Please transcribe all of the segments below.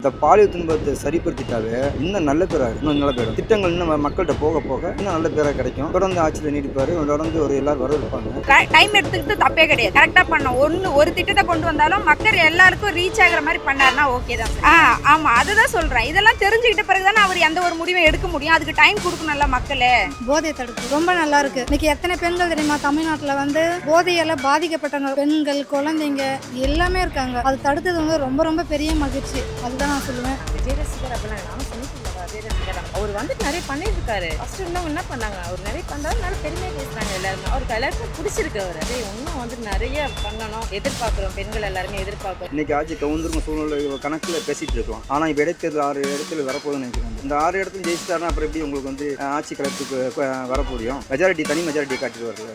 இந்த பாலியல் துன்பத்தை சரிப்படுத்திட்டாவே இன்னும் நல்ல பேராக இன்னும் நல்ல பேரும் திட்டங்கள் இன்னும் மக்கள்கிட்ட போக போக இன்னும் நல்ல பேராக கிடைக்கும். தொடர்ந்து ஆட்சியில் நீடிப்பாரு, தொடர்ந்து ஒரு எல்லாரும் வரவேற்பாங்க. டைம் எடுத்துக்கிட்டு தப்பே கிடையாது, கரெக்டா பண்ணோம். ஒரு திட்டத்தை கொண்டு வந்தாலும் மக்கள் எல்லாருக்கும் ரீச் ஆகுற மாதிரி பண்ணாருன்னா ஓகே தான். ஆமா, அதுதான் சொல்றேன். இதெல்லாம் தெரிஞ்சுக்கிட்ட பிறகுதானே அவர் எந்த ஒரு முடிவை எடுக்க முடியும். அதுக்கு டைம் கொடுக்கணும்ல மக்களே. போதை தடுப்பு ரொம்ப நல்லா இருக்கு. இன்னைக்கு எத்தனை பெண்கள் தெரியுமா தமிழ்நாட்டில் போதையால பாதிக்கப்பட்ட பெண்கள், குழந்தைங்க எல்லாமே இருக்காங்க. அது தடுத்தது ரொம்ப ரொம்ப பெரிய மகிழ்ச்சி. அதுதான் நான் சொல்லுவேன். விஜய் ரசிகர் அப்படின்னா நானும் சொல்லிட்டு விஜய் ரசிகர் அவர் நிறைய பண்ணிட்டு இருக்காரு. ஃபர்ஸ்ட் இருந்தவங்க என்ன பண்ணாங்க, அவர் நிறைய பண்றாரு, நல்ல பெருமையாக பேசுறாங்க எல்லாருமே. அவருக்கு எல்லாருக்கும் பிடிச்சிருக்கு. அவர் இன்னும் நிறைய பண்ணணும் எதிர்பார்க்கிறோம். பெண்கள் எல்லாருமே எதிர்பார்க்கிறோம். இன்னைக்கு ஆட்சி கவுந்திருக்கும் சூழ்நிலை கணக்கில் பேசிட்டு இருக்கோம். ஆனால் இப்போ இடைத்தேர்தல் 6 இடத்துல வரப்போகுதுன்னு நினைக்கிறாங்க. இந்த 6 இடத்துல ஜெயிச்சிட்டாருன்னா அப்புறம் எப்படி உங்களுக்கு ஆட்சி களத்துக்கு வர முடியும்? மெஜாரிட்டி தனி மெஜாரிட்டி காட்டிட்டு வரல.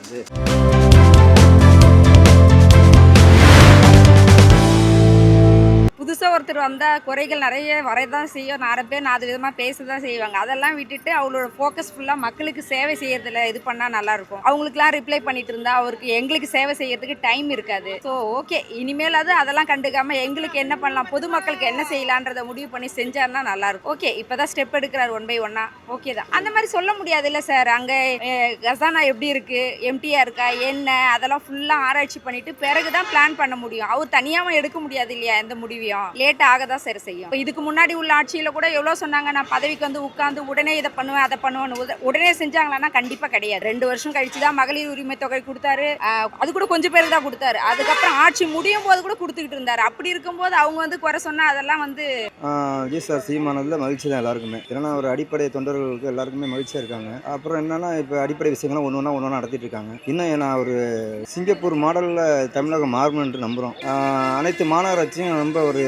புதுசாக ஒருத்தர் வந்தால் குறைகள் நிறைய வரதான் செய்யும். 4 பேர் 4 விதமாக பேச தான் செய்வாங்க. அதெல்லாம் விட்டுட்டு அவங்களோட ஃபோக்கஸ் ஃபுல்லாக மக்களுக்கு சேவை செய்யறதுல இது பண்ணால் நல்லாயிருக்கும். அவங்களுக்குலாம் ரிப்ளை பண்ணிட்டு இருந்தா அவருக்கு எங்களுக்கு சேவை செய்யறதுக்கு டைம் இருக்காது. ஸோ ஓகே, இனிமேலாவது அதெல்லாம் கண்டுக்காமல் எங்களுக்கு என்ன பண்ணலாம், பொதுமக்களுக்கு என்ன செய்யலான்றதை முடிவு பண்ணி செஞ்சாருன்னா நல்லாயிருக்கும். ஓகே, இப்போ தான் ஸ்டெப் எடுக்கிறார் 1 by 1. ஓகே தான். அந்த மாதிரி சொல்ல முடியாது இல்லை சார். அங்கே கசானா எப்படி இருக்குது, எம்டியாக இருக்கா என்ன, அதெல்லாம் ஃபுல்லாக ஆராய்ச்சி பண்ணிவிட்டு பிறகு தான் பிளான் பண்ண முடியும். அவர் தனியாக எடுக்க முடியாது இல்லையா எந்த முடிவையும். லேட் ஆகதான் சரி செய்யும். இதுக்கு முன்னாடி உள்ள ஆட்சியில கூட எவ்வளவு சொன்னாங்க, நான் பதவிக்கு உட்கார்ந்து உடனே இதை பண்ணுவேன் அதை பண்ணுவேன்னு. உடனே செஞ்சாங்களான்னா கண்டிப்பா கிடையாது. 2 வருஷம் கழிச்சுதான் மகளிர் உரிமை தொகை கொடுத்தாரு. அது கூட கொஞ்சம் பேர் தான் கொடுத்தாரு. அதுக்கப்புறம் ஆட்சி முடியும் போது கூட கொடுத்துக்கிட்டு இருந்தாரு. அப்படி இருக்கும்போது அவங்க குறை சொன்னா அதெல்லாம் விஜய் சார் சீமானதுல மகிழ்ச்சி தான் எல்லாருக்குமே. ஏன்னா ஒரு அடிப்படை தொண்டர்களுக்கு எல்லாருக்குமே மகிழ்ச்சியா இருக்காங்க. அப்புறம் என்னன்னா இப்ப அடிப்படை விஷயங்கள்லாம் ஒன்னொன்னா நடத்திட்டு இருக்காங்க. இன்னும் ஏன்னா ஒரு சிங்கப்பூர் மாடல்ல தமிழகம் மாறும் என்று நம்புறோம். அனைத்து மாநகராட்சியும் ரொம்ப ஒரு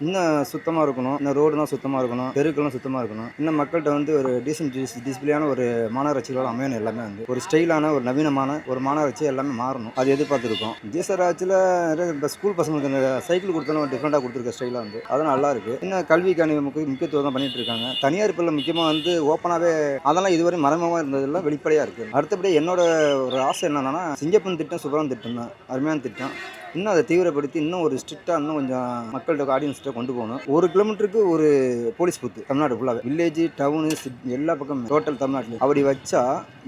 இன்னும் சுத்தமா இருக்கணும், இன்னும் ரோடுலாம் சுத்தமா இருக்கணும், தெருக்கெல்லாம் சுத்தமா இருக்கணும். இன்னும் மக்கள்கிட்ட ஒரு டிசிப்ளினான ஒரு மாநகராட்சிகளோட அமையணும். எல்லாமே ஒரு ஸ்டைலான ஒரு நவீனமான ஒரு மாநகராட்சி எல்லாமே மாறணும். அது எதிர்பார்த்துருக்கோம். விஜய் சார் ஆட்சியில் இப்போ ஸ்கூல் பசங்களுக்கு சைக்கிள் கொடுத்தாலும் டிஃப்ரெண்டாக கொடுத்துருக்க ஸ்டைலாக அது நல்லா இருக்கு. இன்னும் கல்விக்கான முக்கியத்துவம் தான் பண்ணிட்டு இருக்காங்க. தனியார் பள்ளியில் முக்கியமாக ஓப்பனாகவே அதெல்லாம் இதுவரை மறைமுகமாக இருந்ததெல்லாம் வெளிப்படையாக இருக்கு. அடுத்தபடி என்னோட ஒரு ஆசை என்னன்னா, சிங்கப்பன் திட்டம் சூப்பரான திட்டம் தான், அருமையான திட்டம். இன்னும் அதை தீவிரப்படுத்தி இன்னும் ஒரு ஸ்ட்ரிக்டாக இன்னும் கொஞ்சம் மக்கள்கிட்ட ஆடியன்ஸ்கிட்ட கொண்டு போகணும். 1 கிலோமீட்டருக்கு ஒரு போலீஸ் பூத்து தமிழ்நாடு ஃபுல்லாகவே, வில்லேஜ் டவுனு எல்லா பக்கமும் டோட்டல் தமிழ்நாட்டில் அப்படி வச்சா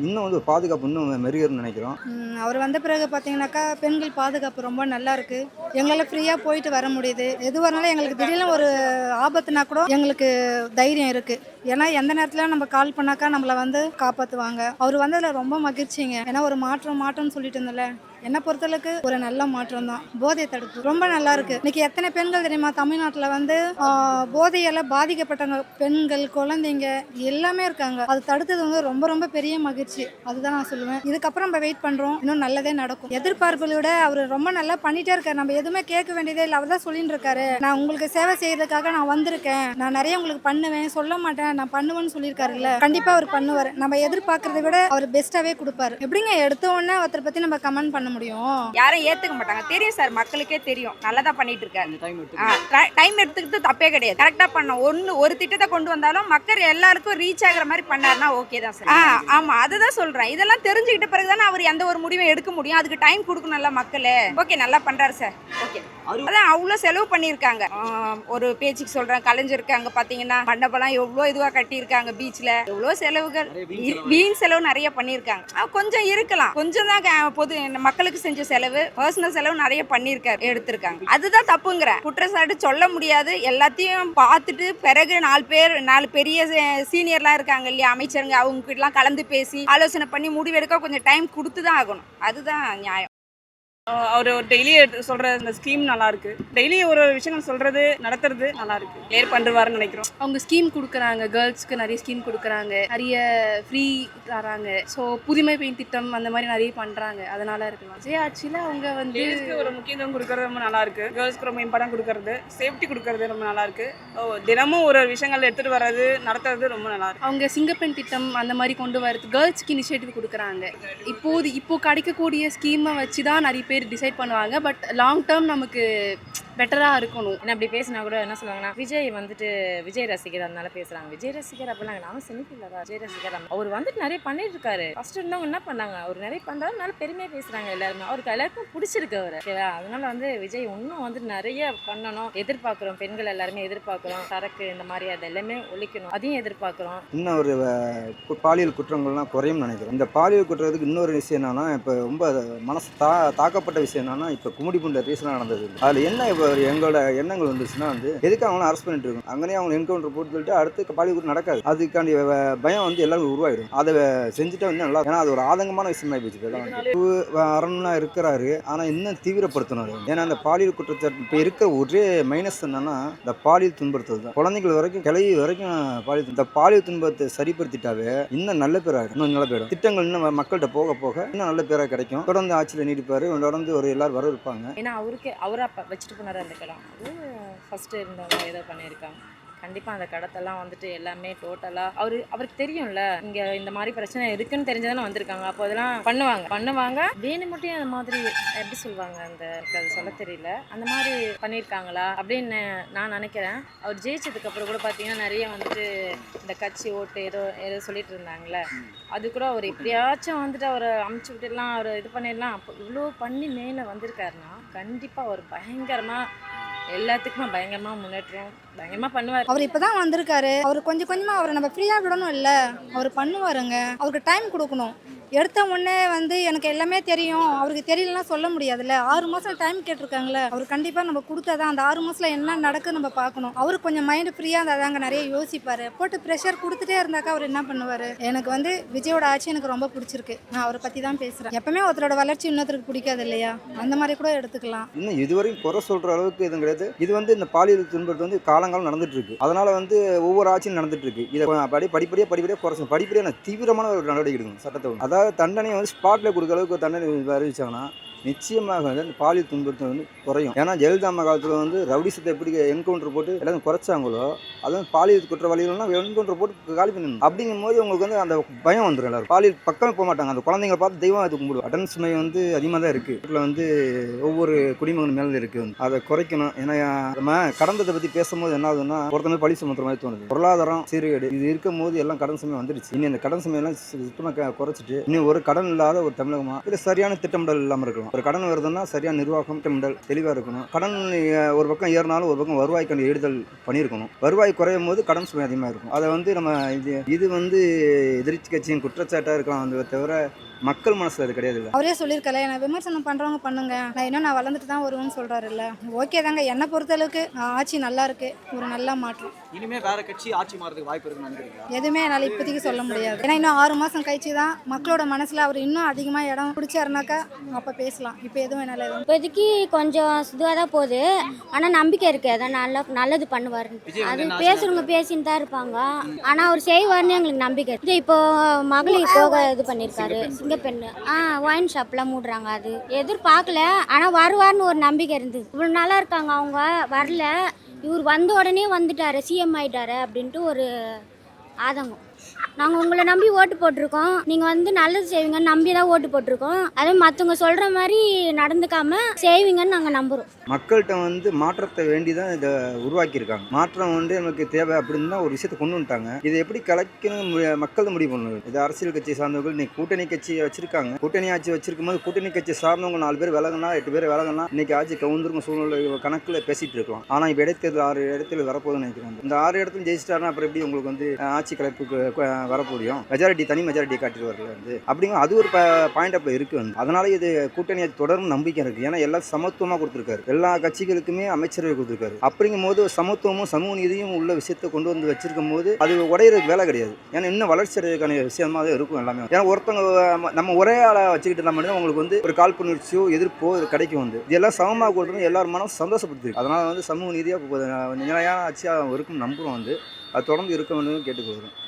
இன்னும் பாதுகாப்பு இன்னும் மெருகேறும்னு நினைக்கிறோம். அவர் வந்த பிறகு பார்த்தீங்கன்னாக்கா பெண்கள் பாதுகாப்பு ரொம்ப நல்லா இருக்கு. எங்களால் ஃப்ரீயாக போயிட்டு வர முடியுது. எது வரனாலும் எங்களுக்கு திடீர்னு ஒரு ஆபத்துனா கூட எங்களுக்கு தைரியம் இருக்கு. ஏன்னா எந்த நேரத்தில் நம்ம கால் பண்ணாக்கா நம்மளை காப்பாற்றுவாங்க. அவர் வந்ததில் ரொம்ப மகிழ்ச்சிங்க. ஏன்னா ஒரு மாற்றம்னு சொல்லிட்டு இருந்தல, என்னை பொறுத்தளவுக்கு ஒரு நல்ல மாற்றம் தான். போதை தடுப்பு ரொம்ப நல்லா இருக்கு. இன்னைக்கு எத்தனை பெண்கள் தெரியுமா தமிழ்நாட்டில் போதையால பாதிக்கப்பட்ட பெண்கள், குழந்தைங்க எல்லாமே இருக்காங்க. அது தடுத்தது ரொம்ப ரொம்ப பெரிய மகிழ்ச்சி. அதுதான் நான் சொல்லுவேன். இதுக்கப்புறம் நம்ம வெயிட் பண்றோம், இன்னும் நல்லதே நடக்கும். எதிர்பார்ப்புகளோட அவர் ரொம்ப நல்லா பண்ணிட்டே இருக்காரு. நம்ம எதுவுமே கேட்க வேண்டியதே இல்லை. அவர் தான் சொல்லிட்டு இருக்காரு, நான் உங்களுக்கு சேவை செய்யறதுக்காக நான் வந்திருக்கேன், நான் நிறைய உங்களுக்கு பண்ணுவேன், சொல்ல மாட்டேன், நான் பண்ணுவேன்னு சொல்லியிருக்காருல்ல. கண்டிப்பா அவர் பண்ணுவார். நம்ம எதிர்பார்க்கறதை விட அவர் பெஸ்ட்டாவே கொடுப்பாரு. எப்படிங்க எடுத்த உடனே ஒருத்தரை பத்தி நம்ம கமெண்ட் பண்ண முடியும்? யாரும் ஏத்துக்க மாட்டாங்க. தெரியும் சார், மக்களுக்கே தெரியும். நல்லதா பண்ணிட்டு இருக்காரு. டைம் எடுத்துக்கிட்டு தப்பே கிடையாது, கரெக்டா பண்ணோம். ஒரு திட்டத்தை கொண்டு வந்தாலும் மக்கள் எல்லாருக்கும் ரீச் ஆகுற மாதிரி பண்ணாருன்னா ஓகே தான் சார். ஆமா, அதுதான் சொல்றேன். இதெல்லாம் தெரிஞ்சுக்கிட்ட பிறகுதானே அவர் எந்த ஒரு முடிவை எடுக்க முடியும். அதுக்கு டைம் கொடுக்கணும்ல மக்களே. ஓகே, நல்லா பண்றாரு சார். ஓகே, அதான் அவ்வளோ செலவு பண்ணியிருக்காங்க. ஒரு பேச்சுக்கு சொல்றேன், கலைஞருக்கு அங்க பாத்தீங்கன்னா மண்டபம்லாம் எவ்வளோ இதுவா கட்டியிருக்காங்க. பீச்ல எவ்வளோ செலவுகள், வீண் செலவு நிறைய பண்ணியிருக்காங்க. கொஞ்சம் இருக்கலாம், கொஞ்சம் தான் பொது மக்களுக்கு செஞ்ச செலவு, பர்சனல் செலவு நிறைய எடுத்திருக்காங்க. அதுதான் தப்புங்கிற குற்றச்சாட்டு சொல்ல முடியாது. எல்லாத்தையும் பார்த்துட்டு பிறகு 4 பெரிய சீனியர்லாம் இருக்காங்க இல்லையா, அமைச்சருங்க, அவங்க கிட்ட எல்லாம் கலந்து பேசி ஆலோசனை பண்ணி முடிவெடுக்க கொஞ்சம் டைம் கொடுத்துதான் ஆகணும். அதுதான் நியாயம். அவர் டெய்லி சொல்ற இந்த ஸ்கீம் நல்லா இருக்கு. டெய்லி ஒரு விஷயங்கள் சொல்றது நடத்துறது நல்லா இருக்கு. கிளியர் பண்ணுவாருன்னு நினைக்கிறோம். அவங்க ஸ்கீம் கொடுக்குறாங்க, கேர்ள்ஸ்க்கு நிறைய ஸ்கீம் கொடுக்குறாங்க, நிறைய ஃப்ரீ தராங்க. ஸோ புதுமை பெண் திட்டம் அந்த மாதிரி நிறைய பண்றாங்க. அதனால இருக்கலாம். விஜய் ஆட்சியில் அவங்க ஒரு முக்கியத்துவம் கொடுக்கறது ரொம்ப நல்லா இருக்கு. கேர்ள்ஸ்க்கு ரொம்ப இம்பார்ட்டன் கொடுக்கறது, சேஃப்டி கொடுக்கறது ரொம்ப நல்லா இருக்கு. தினமும் ஒரு விஷயங்கள் எடுத்துட்டு வர்றது, நடத்துறது ரொம்ப நல்லா இருக்கு. அவங்க சிங்கப்பெண் திட்டம் அந்த மாதிரி கொண்டு வரது, கேர்ள்ஸ்க்கு இனிஷியேட்டிவ் கொடுக்குறாங்க. இப்போ கிடைக்கக்கூடிய ஸ்கீமை வச்சு தான் நிறைய பேர் டிசைட் பண்ணுவாங்க. பட் லாங் டேர்ம் நமக்கு பெட்டராக இருக்கணும். ஏன்னா அப்படி பேசினா கூட என்ன சொல்லுவாங்கன்னா விஜய் வந்துட்டு விஜய் ரசிகர் அதனால பேசுறாங்க. விஜய் ரசிகர் அப்படிலாம் நானும் சினிஃபில்லவா விஜய் ரசிகர் அவர் வந்துட்டு நிறைய பண்ணிட்டு இருக்காரு. ஃபர்ஸ்ட் இருந்தவங்க என்ன பண்ணாங்க, அவர் நிறைய பண்றாரு, பெருமையா பேசுறாங்க எல்லாருமே. அவருக்கு எல்லாருக்கும் பிடிச்சிருக்கு அவர், ஓகேவா? அதனால வந்து விஜய் இன்னும் வந்து நிறைய பண்ணணும் எதிர்பார்க்கிறோம். பெண்கள் எல்லாருமே எதிர்பார்க்கிறோம். சரக்கு இந்த மாதிரி அது எல்லாமே ஒழிக்கணும், அதையும் எதிர்பார்க்கிறோம். இன்னும் ஒரு பாலியல் குற்றங்கள்லாம் குறையும் நினைக்கிறேன். இந்த பாலியல் குற்றத்துக்கு இன்னொரு விஷயம் என்னன்னா, இப்போ ரொம்ப மனசு தாக்கப்பட்ட விஷயம் என்னன்னா, இப்போ கும்மிடிப்பூண்ட ரீசனாக நடந்தது. அதில் என்ன இப்போ எங்களோட எண்ணங்கள் வந்துச்சுன்னா வந்து எதுக்கு அவங்களும் அரெஸ்ட் பண்ணிட்டு இருக்கோம், அங்கேயே அவங்க என்கவுண்டர் போட்டு சொல்லிட்டு அடுத்து பாலியல் குற்றம் நடக்காது. அதுக்காண்டி பயம் வந்து எல்லாரும் உருவாயிடும். அதை செஞ்சுட்டா வந்து நல்லா, ஏன்னா அது ஒரு ஆதங்கமான விஷயமா போச்சு. அரண்னா இருக்கிறாரு, ஆனால் இன்னும் தீவிரப்படுத்தணும். ஏன்னா அந்த பாலியல் குற்றச்சாட்டு இப்போ இருக்கிற ஒரே மைனஸ் என்னன்னா இந்த பாலியல் துன்புறுத்தல் தான். குழந்தைகள் வரைக்கும் கிளவி வரைக்கும் இந்த பாலியல் துன்பத்தை சரிப்படுத்திட்டாவே இன்னும் நல்ல பேராக இன்னும் நல்ல பேரும் திட்டங்கள் இன்னும் மக்கள்கிட்ட போக போக இன்னும் நல்ல பேராக கிடைக்கும். தொடர்ந்து ஆட்சியில் நீடிப்பாரு, தொடர்ந்து ஒரு எல்லாரும் வரவிருப்பாங்க. ஏன்னா அவரை வச்சுட்டு போனார் அந்த கடம். அது ஃபர்ஸ்ட் இருந்தவங்க ஏதோ பண்ணியிருக்காங்க. கண்டிப்பாக அந்த கடத்தெல்லாம் வந்துட்டு எல்லாமே டோட்டலாக அவருக்கு தெரியும்ல, இங்கே இந்த மாதிரி பிரச்சனை இருக்குன்னு தெரிஞ்சதானே வந்திருக்காங்க. அப்போ அதெல்லாம் பண்ணுவாங்க வேணும் மட்டும் அந்த மாதிரி எப்படி சொல்லுவாங்க, எனக்கு அது சொல்ல தெரியல, அந்த மாதிரி பண்ணியிருக்காங்களா அப்படின்னு நான் நினைக்கிறேன். அவர் ஜெயிச்சதுக்கு அப்புறம் கூட பார்த்தீங்கன்னா நிறைய வந்துட்டு இந்த கட்சி ஓட்டு ஏதோ சொல்லிட்டு இருந்தாங்களே, அது கூட அவர் எப்படியாச்சும் வந்துட்டு அவரை அமுச்சு விட்டுடலாம், அவர் இது பண்ணிடலாம். அப்போ இவ்வளோ பண்ணி மேலே வந்திருக்காருன்னா கண்டிப்பாக அவர் எல்லாத்துக்குமே பயங்கரமா முன்னேற்றம் பயங்கரமா பண்ணுவார். அவர் இப்பதான் வந்திருக்காரு, அவர் கொஞ்சமா அவரை நம்ம ஃப்ரீயா விடணும். இல்ல அவர் பண்ணுவாருங்க, அவருக்கு டைம் கொடுக்கணும். எடுத்த உடனே வந்து எனக்கு எல்லாமே தெரியும், அவருக்கு தெரியலன்னா சொல்ல முடியாதுல்ல. 6 மாதம் டைம் கேட்டிருக்காங்களே, அவர் கண்டிப்பாக நம்ம கொடுத்தாதான் அந்த 6 மாதத்தில் என்ன நடக்குது நம்ம பார்க்கணும். அவரு கொஞ்சம் மைண்டு ஃப்ரீயாக இருந்தால் தாங்க நிறைய யோசிப்பார். போட்டு ப்ரெஷர் கொடுத்துட்டே இருந்தாக்கா அவர் என்ன பண்ணுவார். எனக்கு வந்து விஜயோட ஆட்சி எனக்கு ரொம்ப பிடிச்சிருக்கு. நான் அவரை பற்றி தான் பேசுகிறேன். எப்பவுமே ஒருத்தரோட வளர்ச்சி இன்னொருத்தருக்கு பிடிக்காது இல்லையா, அந்த மாதிரி கூட எடுத்துக்கலாம். இன்னும் இதுவரைக்கும் குறை சொல்கிற அளவுக்கு எதுவும் கிடையாது. இது வந்து இந்த பாலியல் துன்புறுத்தல் வந்து காலங்காலம் நடந்துட்டு இருக்கு. அதனால வந்து ஒவ்வொரு ஆட்சியும் நடந்துட்டு இருக்கு. இதை படிப்படியாக குறைச்சணும், படிப்படியாக தீவிரமான ஒரு நடவடிக்கை எடுக்கணும். சட்டத்தை அதாவது தண்டனையை வந்து ஸ்பாட்டில் கொடுக்குற அளவுக்கு தண்டனை அறிவிச்சாங்கன்னா நிச்சயமாக வந்து அந்த பாலியல் துன்புறுத்தல் வந்து குறையும். ஏன்னா ஜெயலலிதா அம்மா காலத்தில் வந்து ரவுடிசத்தை எப்படி என்கவுண்டர் போட்டு எல்லாரும் குறைச்சாங்களோ, அதுவும் பாலியல் குற்றவாளிகள்லாம் என்கவுண்டர் போட்டு காலி பண்ணணும். அப்படிங்கும் போது உங்களுக்கு வந்து அந்த பயம் வந்துடும். எல்லாரும் பாலியல் பக்கமே போக மாட்டாங்க. அந்த குழந்தைங்களை பார்த்து தெய்வம் அது கும்பிடுவோம். அட்டன்ஸ் சுமை வந்து அதிகமாக தான் இருக்குது. இதில் வந்து ஒவ்வொரு குடிமகன் மேலே இருக்குது. அதை குறைக்கணும். ஏன்னா நம்ம கடந்ததை பற்றி பேசும்போது என்ன ஆகுதுன்னா ஒருத்தமே பழி சுமத்துற மாதிரி தோணுது. பொருளாதாரம் சீர்கேடு இது இருக்கும் போது எல்லாம் கடன் சுமை வந்துடுச்சு. இனி அந்த கடன் சுமையெல்லாம் சுத்தமாக குறைச்சிட்டு இன்னும் ஒரு கடன் இல்லாத ஒரு தமிழகமாக இல்லை சரியான திட்டமிடல் இல்லாமல் இருக்கலாம். ஒரு கடன் வருதுன்னா சரியான நிர்வாகம் திட்டமிடல் தெளிவாக இருக்கணும். கடன் ஒரு பக்கம் ஏறினாலும் ஒரு பக்கம் வருவாய்க்கான ஈடுதல் பண்ணியிருக்கணும். வருவாய் குறையும் போது கடன் சுமை அதிகமாக இருக்கும். அதை வந்து நம்ம இது வந்து எதிர்த்து கட்சியின் குற்றச்சாட்டாக இருக்கலாம். அந்த தவிர மக்கள் மனசில் அது கிடையாது. அவரே சொல்லியிருக்கல, நான் விமர்சனம் பண்ணுறவங்க பண்ணுங்க, நான் வளர்ந்துட்டு தான் வருவேன்னு சொல்கிறாருல்ல. ஓகே தாங்க, என்னை பொறுத்தளவுக்கு ஆட்சி நல்லா இருக்கு, ஒரு நல்ல மாற்றம். இனிமே வேற கட்சி ஆட்சி மாறதுக்கு வாய்ப்பு இருக்குன்னு நினைக்கிறீங்களா? எதுவுமே என்னால் இப்போதைக்கு சொல்ல முடியாது. ஏன்னா இன்னும் 6 மாதம் கழிச்சு தான் மக்களோட மனசில் அவர் இன்னும் அதிகமாக இடம் பிடிச்சாருனாக்கா அப்போ பேசலாம். இப்போ எதுவும் என்னால் இப்போதைக்கு கொஞ்சம் இதுவாக தான் போகுது, ஆனால் நம்பிக்கை இருக்குது, அதான் நல்லது பண்ணுவார். அது பேசுறவங்க பேசின்னு தான் இருப்பாங்க, ஆனால் அவர் செய்வார்னு எங்களுக்கு நம்பிக்கை. இது இப்போ மகளிர் போக இது பண்ணியிருக்காரு சிங்கப்பெண்ணு. ஒயின் ஷாப்லாம் மூடுறாங்க, அது எதிர்பார்க்கல, ஆனால் வருவார்னு ஒரு நம்பிக்கை இருந்தது. இவ்வளோ நல்லா இருக்காங்க, அவங்க வரல, இவர் வந்த உடனே வந்துட்டாரு, சிஎம் ஆயிட்டாரு அப்படின்ட்டு ஒரு ஆதங்கம். நாங்கள் உங்களை நம்பி ஓட்டு போட்டிருக்கோம், நீங்கள் வந்து நல்லது செய்வீங்கன்னு நம்பி தான் ஓட்டு போட்டிருக்கோம். அதே மற்றவங்க சொல்கிற மாதிரி நடந்துக்காம செய்வீங்கன்னு நாங்கள் நம்புகிறோம். மக்கள்கிட்ட வந்து மாற்றத்தை வேண்டி தான் இதை உருவாக்கியிருக்காங்க. மாற்றம் வந்து நமக்கு தேவை அப்படின்னு தான் ஒரு விஷயத்தை கொண்டு வந்துட்டாங்க. இதை எப்படி கலைக்கணும் மக்கள் முடிவு பண்ணுவது. இது அரசியல் கட்சி சார்ந்தவர்கள் இன்னைக்கு கூட்டணி கட்சியை வச்சிருக்காங்க. கூட்டணி ஆட்சி வச்சிருக்கும் போது கூட்டணி கட்சி சார்ந்தவங்க 4 பேர் விலகுனா 8 பேர் விலகுனா இன்னைக்கு ஆட்சி கவுந்திருக்கும் சூழ்நிலை கணக்கில் பேசிட்டு இருக்கலாம். ஆனால் இப்போ இடைத்தேர்தல் 6 இடத்துல வரப்போகுதுன்னு நினைக்கிறாங்க. இந்த 6 இடத்துல ஜெயிச்சிட்டாருன்னா அப்புறம் எப்படி உங்களுக்கு வந்து ஆட்சி கலைப்புக்கு வரப்போடியும் மெஜாரிட்டி தனி மெஜாரிட்டி காட்டிட்டு வரல வந்து அப்படிங்க. அது ஒரு பாயிண்ட் ஆஃப் இருக்கு வந்து. அதனால இது கூட்டணியை தொடரும் நம்பிக்கை இருக்கு. ஏன்னா எல்லாம் சமத்துவமாக கொடுத்துருக்காரு, எல்லா கட்சிகளுக்குமே அமைச்சரவை கொடுத்துருக்காரு. அப்படிங்கும் போது சமத்துவமும் சமூக நீதியும் உள்ள விஷயத்தை கொண்டு வந்து வச்சிருக்கும் போது அது உடையிறதுக்கு வேலை கிடையாது. ஏன்னா இன்னும் வளர்ச்சி அடைவதற்கான விஷயமா தான் இருக்கும் எல்லாமே. ஏன்னா ஒருத்தவங்க நம்ம ஒரே ஆளை வச்சுக்கிட்டு இருந்தால் மட்டும் உங்களுக்கு வந்து ஒரு காழ்ப்புணர்ச்சியோ எதிர்ப்போ கிடைக்கும் வந்து. இதெல்லாம் சமமாக கொடுத்து எல்லாரும் மனம் சந்தோஷப்படுத்திருக்கு. அதனால வந்து சமூக நீதியாக நிலையான ஆட்சியாக இருக்கும் நம்புகிறோம் வந்து. அது தொடர்ந்து இருக்க வேண்டும் கேட்டுக்கொள்கிறோம்.